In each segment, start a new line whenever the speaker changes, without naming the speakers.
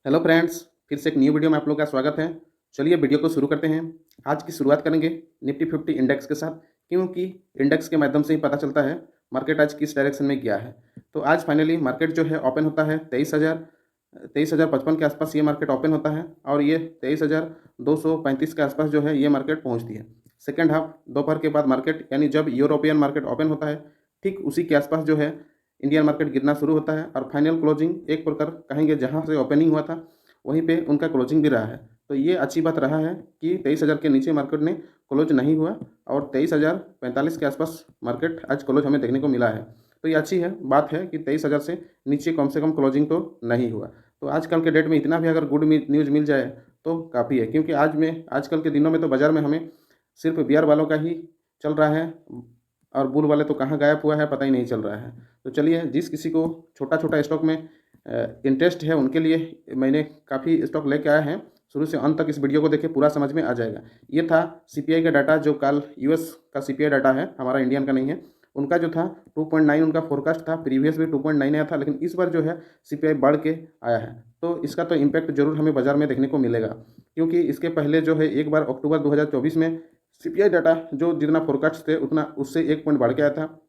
Hello friends, फिर से एक न्यू वीडियो में आप लोग का स्वागत है। चलिए वीडियो को शुरू करते हैं। आज की शुरुआत करेंगे निफ्टी 50 इंडेक्स के साथ, क्योंकि इंडेक्स के माध्यम से ही पता चलता है मार्केट आज किस डायरेक्शन में गया है। तो आज फाइनली मार्केट जो है ओपन होता है 23,055 के आसपास ये मार्केट ओपन होता है और ये 23,235 के आसपास जो है ये मार्केट पहुँचती है। सेकेंड हाफ दोपहर के बाद मार्केट यानी जब यूरोपियन मार्केट ओपन होता है ठीक उसी के आसपास जो है इंडियन मार्केट गिरना शुरू होता है और फाइनल क्लोजिंग एक प्रकार कहेंगे जहां से ओपनिंग हुआ था वहीं पे उनका क्लोजिंग भी रहा है। तो ये अच्छी बात रहा है कि 23,000 के नीचे मार्केट ने क्लोज नहीं हुआ और 23,045 के आसपास मार्केट आज क्लोज हमें देखने को मिला है। तो ये अच्छी है बात है कि 23,000 से कम क्लोजिंग तो नहीं हुआ। तो आजकल के डेट में इतना भी अगर गुड न्यूज़ मिल जाए तो काफ़ी है, क्योंकि आजकल के दिनों में तो बाज़ार में हमें सिर्फ बियर वालों का ही चल रहा है और बुल वाले तो कहाँ गायब हुआ है पता ही नहीं चल रहा है। तो चलिए, जिस किसी को छोटा छोटा स्टॉक में इंटरेस्ट है उनके लिए मैंने काफ़ी स्टॉक लेके आया है। शुरू से अंत तक इस वीडियो को देखें, पूरा समझ में आ जाएगा। ये था सीपीआई का डाटा, जो कल यूएस का सीपीआई डाटा है, हमारा इंडियन का नहीं है। उनका जो था 2.9 उनका फोरकास्ट था, प्रीवियस भी 2.9 आया था, लेकिन इस बार जो है सीपीआई बढ़ के आया है। तो इसका तो इम्पैक्ट जरूर हमें बाजार में देखने को मिलेगा, क्योंकि इसके पहले जो है एक बार अक्टूबर 2024 में सीपीआई डाटा जो जितना फोरकास्ट थे उतना उससे 1 पॉइंट बढ़ के आया था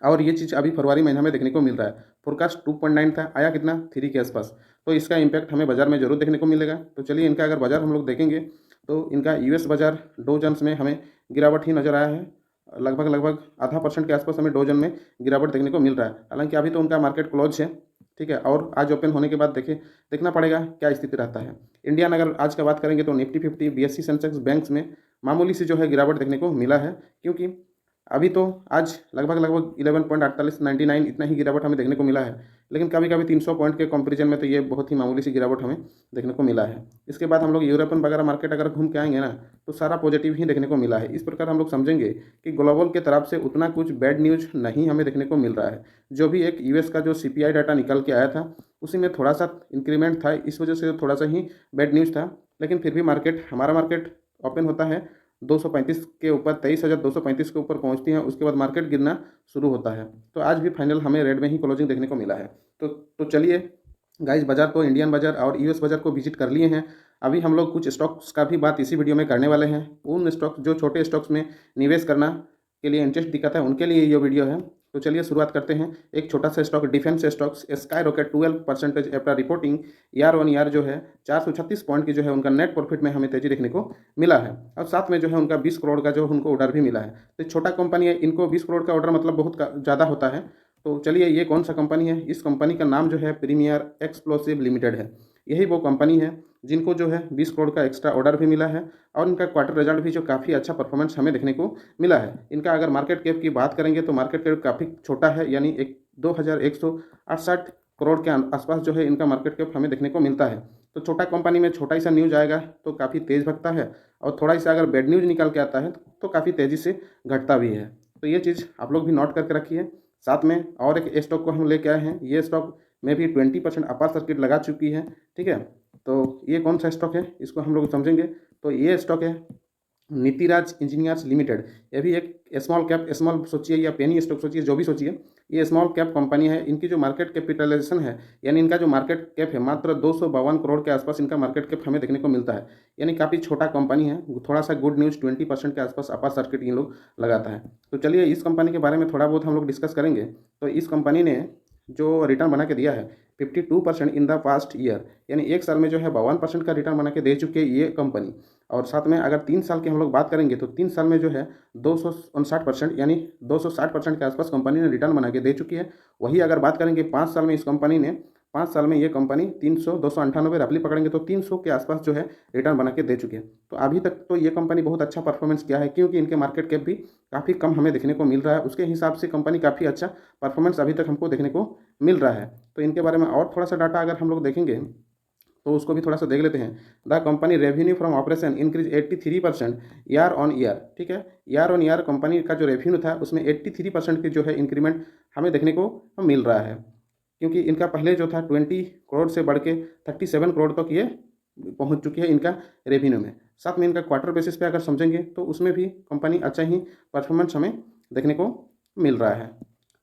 और ये चीज़ अभी फरवरी महीना में देखने को मिल रहा है। फोरकास्ट 2.9 था, आया कितना 3 के आसपास। तो इसका इम्पैक्ट हमें बाजार में जरूर देखने को मिलेगा। तो चलिए, इनका अगर बाजार हम लोग देखेंगे तो इनका यूएस बाजार डो जोन्स में हमें गिरावट ही नज़र आया है। लगभग आधा परसेंट के आसपास हमें डो जोन में गिरावट देखने को मिल रहा है। हालांकि अभी तो उनका मार्केट क्लोज है, ठीक है, और आज ओपन होने के बाद देखना पड़ेगा क्या स्थिति रहता है। इंडियन अगर आज का बात करेंगे तो निफ्टी 50, बीएससी सेंसेक्स, बैंक्स में मामूली सी जो है गिरावट देखने को मिला है, क्योंकि अभी तो आज लगभग 11.4899 इतना ही गिरावट हमें देखने को मिला है। लेकिन कभी कभी 300 पॉइंट के कंपैरिजन में तो ये बहुत ही मामूली सी गिरावट हमें देखने को मिला है। इसके बाद हम लोग यूरोपियन वगैरह मार्केट अगर घूम के आएंगे ना तो सारा पॉजिटिव ही देखने को मिला है। इस प्रकार हम लोग समझेंगे कि ग्लोबल के तरफ से उतना कुछ बैड न्यूज़ नहीं हमें देखने को मिल रहा है। जो भी एक यूएस का जो सीपीआई डाटा निकल के आया था उसी में थोड़ा सा इंक्रीमेंट था, इस वजह से थोड़ा सा ही बैड न्यूज़ था। लेकिन फिर भी हमारा मार्केट ओपन होता है 235 के ऊपर, 23,235 के ऊपर पहुंचती है, उसके बाद मार्केट गिरना शुरू होता है। तो आज भी फाइनल हमें रेड में ही क्लोजिंग देखने को मिला है। तो चलिए गाइस, बाजार तो इंडियन बाजार और यूएस बाजार को विजिट कर लिए हैं। अभी हम लोग कुछ स्टॉक्स का भी बात इसी वीडियो में करने वाले हैं। उन स्टॉक्स जो छोटे स्टॉक्स में निवेश करना के लिए इंटरेस्ट दिखाता है उनके लिए ये वीडियो है। तो चलिए शुरुआत करते हैं। एक छोटा सा stock, defence stocks, sky rocket 12% after reporting year on year जो है 436 पॉइंट की जो है उनका नेट प्रॉफिट में हमें तेजी देखने को मिला है। और साथ में जो है उनका 20 करोड़ का जो उनको ऑर्डर भी मिला है। तो छोटा कंपनी है, इनको 20 करोड़ का ऑर्डर मतलब बहुत ज़्यादा होता है। तो चलिए, ये कौन सा कंपनी है? इस कंपनी का नाम जो है प्रीमियर एक्सप्लोसिव लिमिटेड है। यही वो कंपनी है जिनको जो है 20 करोड़ का एक्स्ट्रा ऑर्डर भी मिला है और इनका क्वार्टर रिजल्ट भी जो काफ़ी अच्छा परफॉर्मेंस हमें देखने को मिला है। इनका अगर मार्केट कैप की बात करेंगे तो मार्केट कैप काफ़ी छोटा है, यानी 2,168 करोड़ के आसपास जो है इनका मार्केट कैप हमें देखने को मिलता है। तो छोटा कंपनी में छोटा ही सा न्यूज़ आएगा तो काफ़ी तेज़ भगता है, और थोड़ा सा अगर बैड न्यूज़ निकल के आता है तो काफ़ी तेज़ी से घटता भी है। तो ये चीज़ आप लोग भी नोट करके रखिए। साथ में और एक स्टॉक को हम लेके आए हैं। ये स्टॉक में भी 20% अपर सर्किट लगा चुकी है, ठीक है। तो ये कौन सा स्टॉक है इसको हम लोग समझेंगे। तो ये स्टॉक है नीतिराज इंजीनियर्स लिमिटेड। ये भी एक स्मॉल कैप, स्मॉल सोचिए या पेनी स्टॉक सोचिए, जो भी सोचिए, ये स्मॉल कैप कंपनी है। इनकी जो मार्केट कैपिटलाइजेशन है, यानी इनका जो मार्केट कैप है, मात्र 252 करोड़ के आसपास इनका मार्केट कैप हमें देखने को मिलता है। यानी काफ़ी छोटा कंपनी है। थोड़ा सा गुड न्यूज़, 20% के आसपास अपर सर्किट इन लोग लगाता है। तो चलिए, इस कंपनी के बारे में थोड़ा बहुत हम लोग डिस्कस करेंगे। तो इस कंपनी ने जो रिटर्न बना के दिया है 52% इन द पास्ट ईयर, यानी एक साल में जो है 52% का रिटर्न बना के दे चुकी है ये कंपनी। और साथ में अगर 3 साल की हम लोग बात करेंगे तो 3 साल में जो है 259%, यानी 260% के आसपास कंपनी ने रिटर्न बना के दे चुकी है। वही अगर बात करेंगे 5 साल में, इस कंपनी ने 5 साल में ये कंपनी 298 रफली पकड़ेंगे तो 300 के आसपास जो है रिटर्न बना के दे चुकी है। तो अभी तक तो ये कंपनी बहुत अच्छा परफॉर्मेंस किया है, क्योंकि इनके मार्केट कैप भी काफ़ी कम हमें देखने को मिल रहा है। उसके हिसाब से कंपनी काफ़ी अच्छा परफॉर्मेंस अभी तक हमको देखने को मिल रहा है। तो इनके बारे में और थोड़ा सा डाटा अगर हम लोग देखेंगे तो उसको भी थोड़ा सा देख लेते हैं। The company revenue from operation increase 83% year on year, ठीक है। ईयर ऑन ईयर कंपनी का जो रेवेन्यू था उसमें 83% की जो है इंक्रीमेंट हमें देखने को मिल रहा है, क्योंकि इनका पहले जो था 20 करोड़ से बढ़ के 37 करोड़ तक ये पहुंच चुकी है इनका रेवेन्यू में। साथ में इनका क्वार्टर बेसिस पे अगर समझेंगे तो उसमें भी कंपनी अच्छा ही परफॉर्मेंस हमें देखने को मिल रहा है।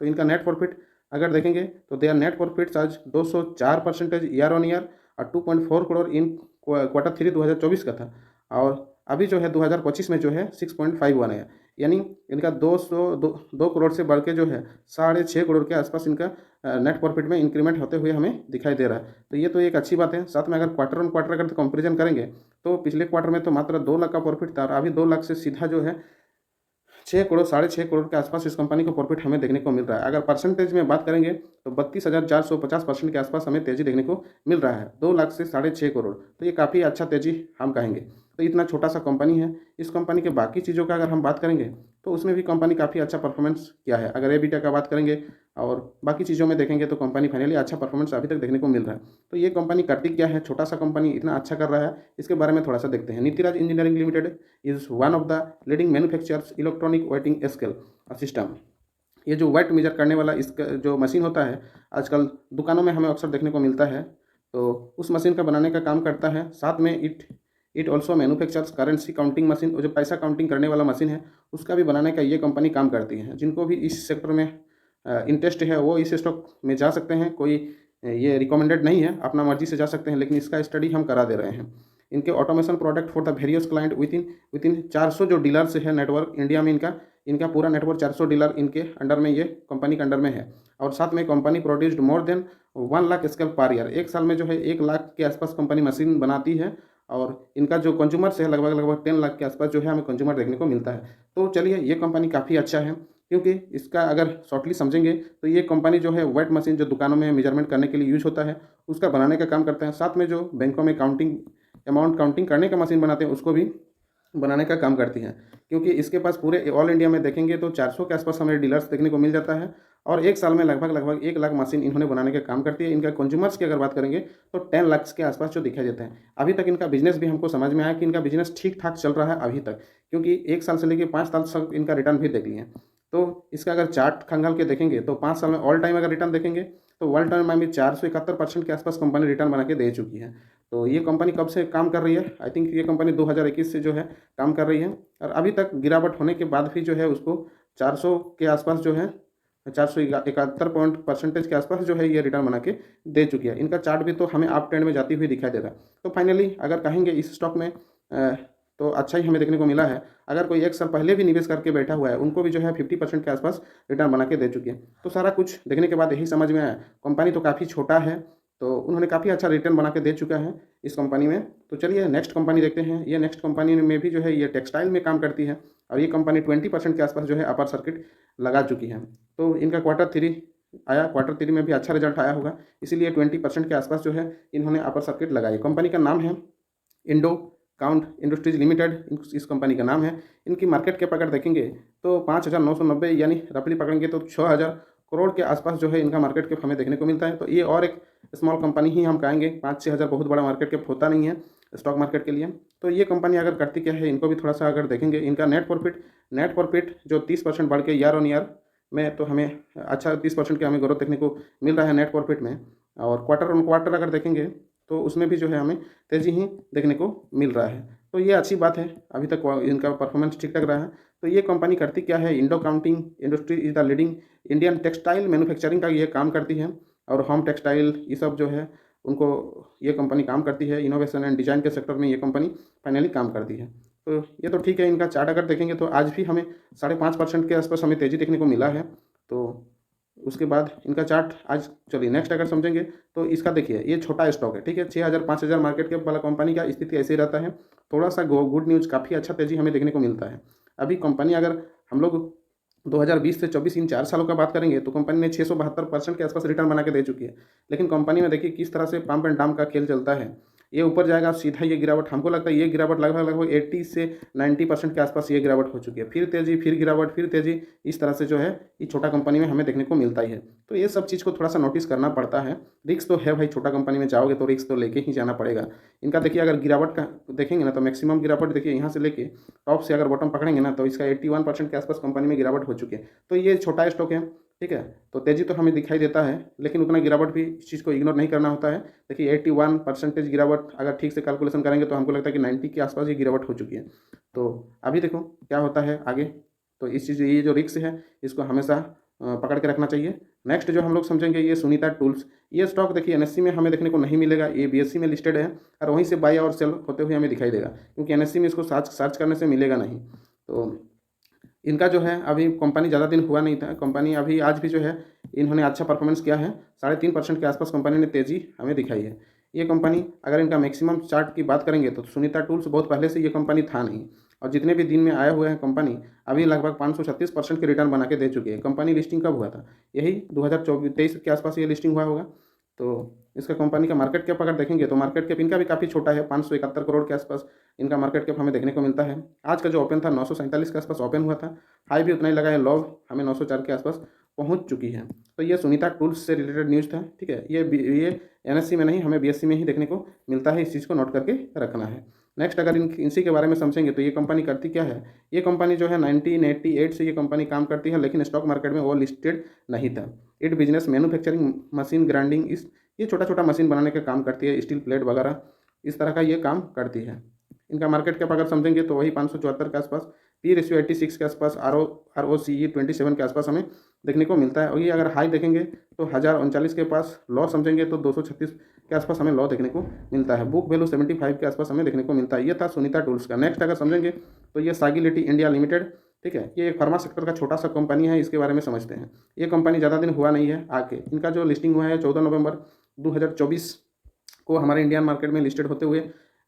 तो इनका नेट प्रॉफिट अगर देखेंगे तो देयर नेट प्रॉफिट्स आज 204% ईयर ऑन ईयर और 2.4 करोड़ इन Q3 2024 का था। और अभी जो है 2025 में जो है 6.51 है, यानी इनका 2 करोड़ से बढ़ के जो है 6.5 करोड़ के आसपास इनका नेट प्रॉफिट में इंक्रीमेंट होते हुए हमें दिखाई दे रहा है। तो ये तो एक अच्छी बात है। साथ में अगर क्वार्टर ऑन क्वार्टर अगर कंपेरिजन करेंगे तो पिछले क्वार्टर में तो मात्र 2 लाख का प्रॉफिट था और अभी 2 लाख से सीधा जो है 6 करोड़ 6.5 करोड़ के आसपास इस कंपनी को प्रॉफिट हमें देखने को मिल रहा है। अगर परसेंटेज में बात करेंगे तो 32,450% के आसपास हमें तेजी देखने को मिल रहा है 2 लाख से 6.5 करोड़। तो ये काफ़ी अच्छा तेजी हम कहेंगे। तो इतना छोटा सा कंपनी है, इस कंपनी के बाकी चीज़ों का अगर हम बात करेंगे तो उसमें भी कंपनी काफ़ी अच्छा परफॉर्मेंस किया है। अगर एबिटा का बात करेंगे और बाकी चीज़ों में देखेंगे तो कंपनी फाइनली अच्छा परफॉर्मेंस अभी तक देखने को मिल रहा है। तो ये कंपनी करती क्या है, छोटा सा कंपनी इतना अच्छा कर रहा है, इसके बारे में थोड़ा सा देखते हैं। Nitiraj engineering limited is one of the leading manufacturers electronic waiting scale system. ये जो वेट मेजर करने वाला इसका जो मशीन होता है आजकल दुकानों में हमें अक्सर देखने को मिलता है, तो उस मशीन का बनाने का काम करता है। साथ में it also manufactures currency counting machine, जो पैसा काउंटिंग करने वाला मशीन है उसका भी बनाने का ये कंपनी काम करती है। जिनको भी इस सेक्टर में इंटरेस्ट है वो इस स्टॉक में जा सकते हैं। कोई ये रिकमेंडेड नहीं है, अपना मर्जी से जा सकते हैं, लेकिन इसका स्टडी हम करा दे रहे हैं। इनके automation product for the various client with in 400 जो डीलर्स है नेटवर्क इंडिया में, इनका पूरा नेटवर्क 400 डीलर इनके अंडर में, ये कंपनी के अंडर में है। और साथ में company produced more than 1 lakh scale per year, एक साल में जो है 1 लाख के आसपास कंपनी मशीन बनाती है। और इनका जो कंज्यूमर्स है लगभग 10 लाख के आसपास जो है हमें कंज्यूमर देखने को मिलता है। तो चलिए ये कंपनी काफ़ी अच्छा है, क्योंकि इसका अगर शॉर्टली समझेंगे तो ये कंपनी जो है वेट मशीन जो दुकानों में मेजरमेंट करने के लिए यूज होता है उसका बनाने का काम करता है। साथ में जो बैंकों में अमाउंट काउंटिंग करने का मशीन बनाते हैं उसको भी बनाने का काम करती है। क्योंकि इसके पास पूरे ऑल इंडिया में देखेंगे तो 400 के आसपास हमें डीलर्स देखने को मिल जाता है और एक साल में लगभग 1 लाख मशीन इन्होंने बनाने का काम करती है। इनका कंज्यूमर्स की अगर बात करेंगे तो 10 लाख के आसपास जो दिखाई देते हैं। अभी तक इनका बिजनेस भी हमको समझ में आया कि इनका बिजनेस ठीक ठाक चल रहा है अभी तक, क्योंकि 1 साल से लेकर 5 साल तक इनका रिटर्न भी देख लिए। तो इसका अगर चार्ट खंगाल के देखेंगे तो 5 साल में ऑल टाइम अगर रिटर्न देखेंगे तो वर्ल्ड टाइम में भी 471% के आसपास कंपनी रिटर्न बना के दे चुकी है। तो ये कंपनी कब से काम कर रही है, आई थिंक ये कंपनी 2021 से जो है काम कर रही है और अभी तक गिरावट होने के बाद भी जो है उसको 400 के आसपास जो है 471% के आसपास जो है ये रिटर्न बना के दे चुकी है। इनका चार्ट भी तो हमें अप ट्रेंड में जाती हुई दिखाई दे रहा है। तो फाइनली अगर कहेंगे इस स्टॉक में तो अच्छा ही हमें देखने को मिला है। अगर कोई 1 साल पहले भी निवेश करके बैठा हुआ है उनको भी जो है 50% के आसपास रिटर्न बना के दे चुकी है। तो सारा कुछ देखने के बाद यही समझ में आया कंपनी तो काफ़ी छोटा है, तो उन्होंने काफ़ी अच्छा रिटर्न बना के दे चुका है इस कंपनी में। तो चलिए नेक्स्ट कंपनी देखते हैं। ये नेक्स्ट कंपनी में भी जो है ये टेक्सटाइल में काम करती है और ये कंपनी 20% के आसपास जो है अपर सर्किट लगा चुकी है। तो इनका Q3 में भी अच्छा रिजल्ट आया होगा, इसीलिए 20% के आसपास जो है इन्होंने अपर सर्किट लगाई। कंपनी का नाम है इंडो काउंट इंडस्ट्रीज लिमिटेड, इस कंपनी का नाम है। इनकी मार्केट कैप अगर देखेंगे तो 5,990 यानी रफली पकड़ेंगे तो 6,000 करोड़ के आसपास जो है इनका मार्केट कैप हमें देखने को मिलता है। तो ये और एक स्मॉल कंपनी ही हम कहेंगे, 5-6 हज़ार बहुत बड़ा मार्केट कैप होता नहीं है स्टॉक मार्केट के लिए। तो ये कंपनी अगर करती क्या है, इनको भी थोड़ा सा अगर देखेंगे, इनका नेट प्रॉफिट जो 30% बढ़ के ईयर ऑन ईयर में तो हमें अच्छा 30% का हमें ग्रोथ देखने को मिल रहा है नेट प्रॉफिट में। और क्वार्टर ऑन क्वार्टर अगर देखेंगे तो उसमें भी जो है हमें तेज़ी ही देखने को मिल रहा है। तो ये अच्छी बात है, अभी तक इनका परफॉर्मेंस ठीक ठाक रहा है। तो ये कंपनी करती क्या है, Indo counting industry is the leading Indian textile manufacturing का ये काम करती है और होम टेक्सटाइल ये सब जो है उनको ये कंपनी काम करती है। इनोवेशन एंड डिज़ाइन के सेक्टर में ये कंपनी फाइनली काम करती है। तो ये तो ठीक है। इनका चार्ट अगर देखेंगे तो आज भी हमें 5.5% के आसपास हमें तेज़ी देखने को मिला है। तो उसके बाद इनका चार्ट आज, चलिए नेक्स्ट अगर समझेंगे तो इसका देखिए ये छोटा स्टॉक है, ठीक है, 6,000 5,000 मार्केट कैप वाला कंपनी का स्थिति ऐसे ही रहता है। थोड़ा सा गुड न्यूज़, काफ़ी अच्छा तेज़ी हमें देखने को मिलता है। अभी कंपनी अगर हम लोग 2020 से 24 इन 4 सालों का बात करेंगे तो कंपनी ने 672% के आसपास रिटर्न बना के दे चुकी है। लेकिन कंपनी में देखिए किस तरह से पंप एंड डाउन का खेल चलता है। ये ऊपर जाएगा सीधा ये गिरावट, हमको लगता है ये गिरावट लगभग 80 से 90% के आसपास ये गिरावट हो चुकी है। फिर तेज़ी, फिर गिरावट, फिर तेज़ी, इस तरह से जो है ये छोटा कंपनी में हमें देखने को मिलता ही है। तो ये सब चीज़ को थोड़ा सा नोटिस करना पड़ता है। रिस्क तो है भाई, छोटा कंपनी में जाओगे तो रिस्क तो लेके ही जाना पड़ेगा। इनका देखिए अगर गिरावट का देखेंगे ना तो मैक्सिमम गिरावट देखिए यहाँ से लेके टॉप से अगर बॉटम पकड़ेंगे ना तो इसका 81% के आसपास कंपनी में गिरावट हो चुकी है। तो ये छोटा स्टॉक है, ठीक है। तो तेज़ी तो हमें दिखाई देता है लेकिन उतना गिरावट भी इस चीज़ को इग्नोर नहीं करना होता है। देखिए 81% गिरावट अगर ठीक से कैलकुलेशन करेंगे तो हमको लगता है कि 90 के आसपास ये गिरावट हो चुकी है। तो अभी देखो क्या होता है आगे। तो इस चीज़, ये जो रिस्क है इसको हमेशा पकड़ के रखना चाहिए, नेक्स्ट जो हम लोग समझेंगे ये सुनीता टूल्स। ये स्टॉक देखिए एनएससी में हमें देखने को नहीं मिलेगा, ये बीएससी में लिस्टेड है और वहीं से बाय और सेल होते हुए हमें दिखाई देगा, क्योंकि एनएससी में इसको सर्च करने से मिलेगा नहीं। तो इनका जो है अभी कंपनी ज़्यादा दिन हुआ नहीं था, कंपनी अभी आज भी जो है इन्होंने अच्छा परफॉर्मेंस किया है, 3.5% के आसपास कंपनी ने तेज़ी हमें दिखाई है। ये कंपनी अगर इनका मैक्सिमम चार्ट की बात करेंगे तो सुनीता टूल्स बहुत पहले से ये कंपनी था नहीं, और जितने भी दिन में आए हुए हैं कंपनी अभी लगभग 536% के रिटर्न बना के दे चुकी है। कंपनी लिस्टिंग कब हुआ था? यही 2023 के आसपास ये लिस्टिंग हुआ होगा। तो इसका कंपनी का मार्केट कैप अगर देखेंगे तो मार्केट कैप इनका भी काफ़ी छोटा है, 571 करोड़ के आसपास इनका मार्केट कैप हमें देखने को मिलता है। आज का जो ओपन था 947 के आसपास ओपन हुआ था, हाई भी उतना ही लगा है, लो हमें 904 के आसपास पहुंच चुकी है। तो ये सुनीता टूल्स से रिलेटेड न्यूज़ था, ठीक है। ये एनएससी में नहीं, हमें बीएससी में ही देखने को मिलता है, इस चीज़ को नोट करके रखना है। नेक्स्ट अगर इसी के बारे में समझेंगे तो ये कंपनी करती क्या है। ये कंपनी जो है 1988 से ये कंपनी काम करती है, लेकिन स्टॉक मार्केट में वो लिस्टेड नहीं था। It business manufacturing machine grinding, ये छोटा छोटा मशीन बनाने का काम करती है, स्टील प्लेट वगैरह इस तरह का ये काम करती है। इनका मार्केट कैप अगर समझेंगे तो वही 574 के आसपास, पी रेशियो 86 के आसपास, आर ओ सी 27 के आसपास हमें देखने को मिलता है। और ये अगर हाई देखेंगे तो 1039 के पास, लो समझेंगे तो 236 के आसपास हमें लो देखने को मिलता है। बुक वैल्यू 75 के आसपास हमें देखने को मिलता है। ये था सुनीता टूल्स का। नेक्स्ट अगर समझेंगे तो ये सागिलिटी इंडिया लिमिटेड, ठीक है। ये एक फार्मा सेक्टर का छोटा सा कंपनी है, इसके बारे में समझते हैं। ये कंपनी ज़्यादा दिन हुआ नहीं है आके, इनका जो लिस्टिंग हुआ है 14 नवंबर 2024 को हमारे इंडियन मार्केट में लिस्टेड होते हुए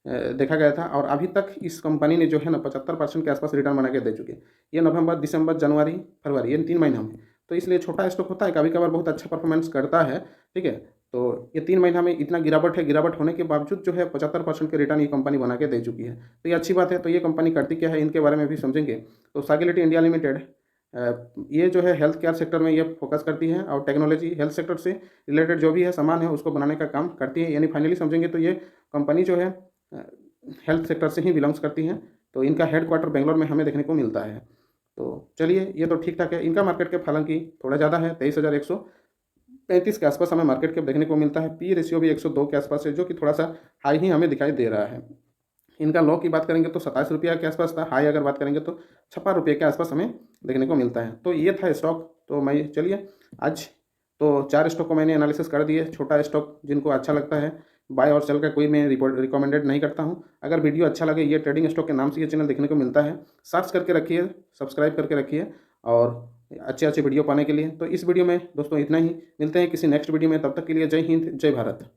देखा गया था, और अभी तक इस कंपनी ने जो है ना 75% के आसपास रिटर्न बना के दे चुके हैं। ये नवंबर, दिसंबर, जनवरी, फरवरी, ये 3 महीना में, तो इसलिए छोटा स्टॉक होता है, कभी कभार बहुत अच्छा परफॉर्मेंस करता है, ठीक है। तो ये 3 महीना में इतना गिरावट है, गिरावट होने के बावजूद जो है 75% के रिटर्न ये कंपनी बना के दे चुकी है, तो ये अच्छी बात है। तो ये कंपनी करती क्या है, इनके बारे में भी समझेंगे। तो सागिलिटी इंडिया लिमिटेड ये जो है हेल्थ केयर सेक्टर में ये फोकस करती है, और टेक्नोलॉजी हेल्थ सेक्टर से रिलेटेड जो भी है सामान है उसको बनाने का काम करती है। यानी फाइनली समझेंगे तो ये कंपनी जो है हेल्थ सेक्टर से ही बिलोंग्स करती हैं। तो इनका हेडक्वार्टर बेंगलोर में हमें देखने को मिलता है। तो चलिए ये तो ठीक ठाक है। इनका मार्केट कैप हालांकि थोड़ा ज़्यादा है, 23,135 के आसपास हमें मार्केट कैप देखने को मिलता है। पी रेशियो भी 102 के आसपास है, जो कि थोड़ा सा हाई ही हमें दिखाई दे रहा है। इनका लो की बात करेंगे तो 27 रुपये के आसपास था, हाई अगर बात करेंगे तो 56 रुपये के आसपास हमें देखने को मिलता है। तो ये था स्टॉक। तो मैं चलिए आज तो 4 स्टॉक को मैंने एनालिसिस कर दिए। छोटा स्टॉक जिनको अच्छा लगता है, बाय और सेल का कोई मैं रिकमेंडेड नहीं करता हूं। अगर वीडियो अच्छा लगे, ये ट्रेडिंग स्टॉक के नाम से ये चैनल देखने को मिलता है, सर्च करके रखिए, सब्सक्राइब करके रखिए, और अच्छे अच्छे वीडियो पाने के लिए। तो इस वीडियो में दोस्तों इतना ही, मिलते हैं किसी नेक्स्ट वीडियो में, तब तक के लिए जय हिंद, जय भारत।